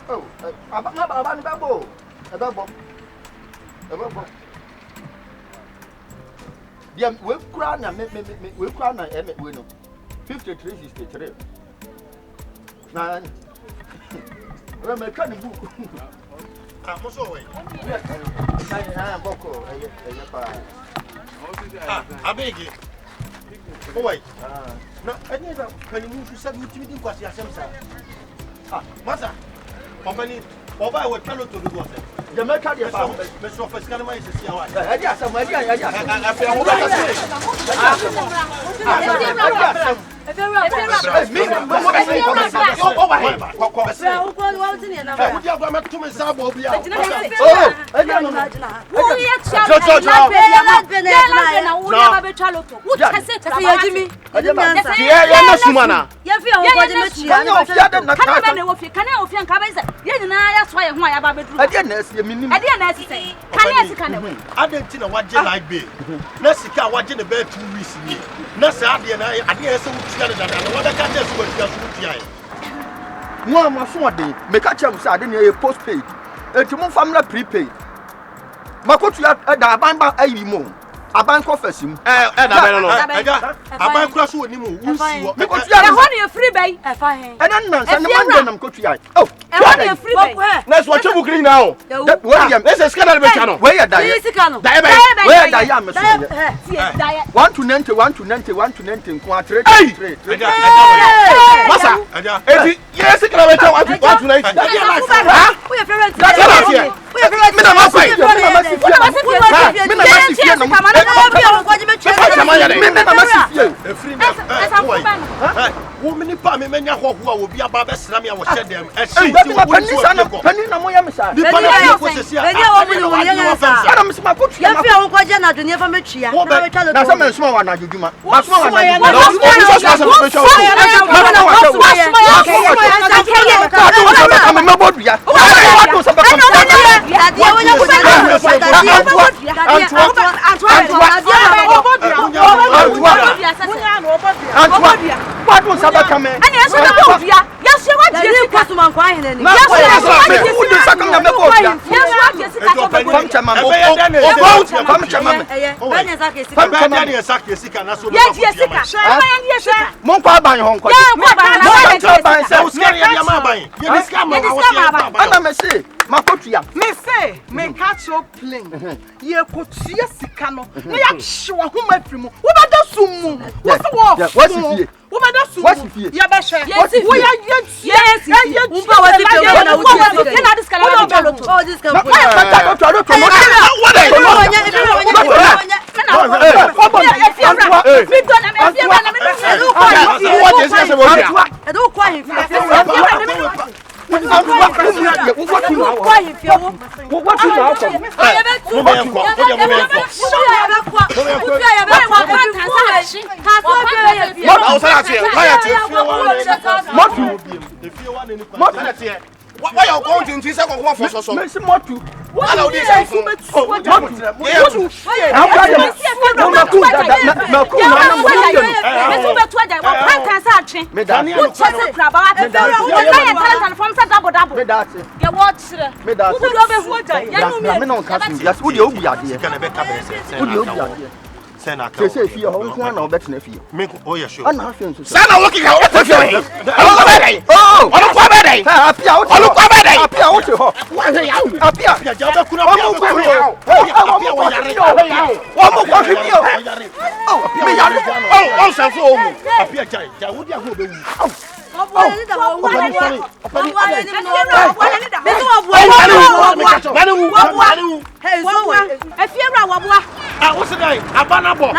Oh, about Babo. Yeah, we'll crown and we'll crown and Emmett Winnow. 5363. Now, remember, kind of book. I'm also away. I beg you. Oh, wait. No, I need a penny to send you to me because you are some. Ah, Massa, company, or buy what fellow to do. The Mercury, Mr. Office, can I see how I got some idea? I didn't know what you like be. Nessica watching the bed 2 weeks. Nessa, I didn't so what I can't just go to one more Sunday, make a chance I didn't postpaid. And to family prepaid. Makotu at the Abamba Ayimo. A bank office him. A bank cross with him. Because you are a free bay. And then I'm coaching. Oh, a free bay. Let's watch you green now. William, let's a scandal channel. Where are I am? 1 to 90, 1 to 90, 1 to 90, quarter. Massa, yes, I can have 1 to 90. We are what was about coming? And yes, yes, you want to pass my crying. Me say, me catch your plane. Ye could see a sicano. Me are sure who might from what does sumu? What's the war? What's it? What does sumu? Yabasha. Yes, we are yes, why are you going to second one for so? What are Sana say fear home one or better nephew. Make oh yeah sure. I'm not feeling so. Sana looking out. Oh, what's the name? Abanabo.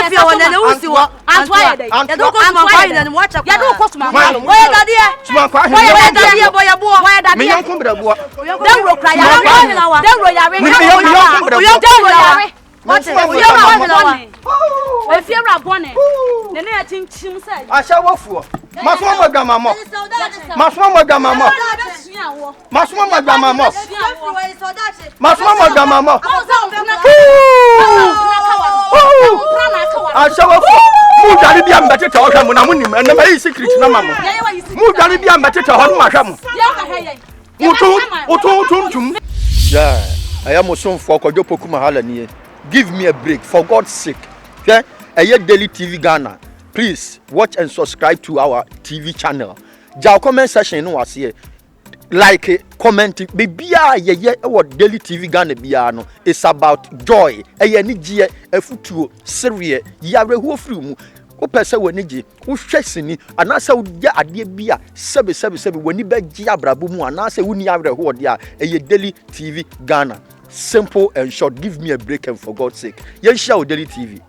feel when they will see what and why they don't go to my fire and watch up. You don't cost my money. Where that dear? Where that dear boy, where that dear? Don't rock cry. Don't roll your ring. What's it? If you're a bonnet, then I think Tim said, I shall walk for. Must one more gamma. Must one more gamma. Must one more gamma. Must one more gamma. I shall walk for. Move Jalibian better to him when I'm winning, and the secret to Mamma. Move Jalibian better to him, Madame. Yeah, I am a son for Kodopokuma Halani. Give me a break, for God's sake. Okay? Daily TV Ghana. Please watch and subscribe to our TV channel. Our comment section was here. Like it, comment it. Baby, what Daily TV Ghana biano. It's about joy. Nijie, a futu, serious. Yare who flew. Who person when niji, who stressing, and I said, yeah, I dear beer, 777 when you beg Giabrabumu, and I say, when you have a word, yeah, Daily TV Ghana. Simple and short. Give me a break and for God's sake. Yes, show Daily TV.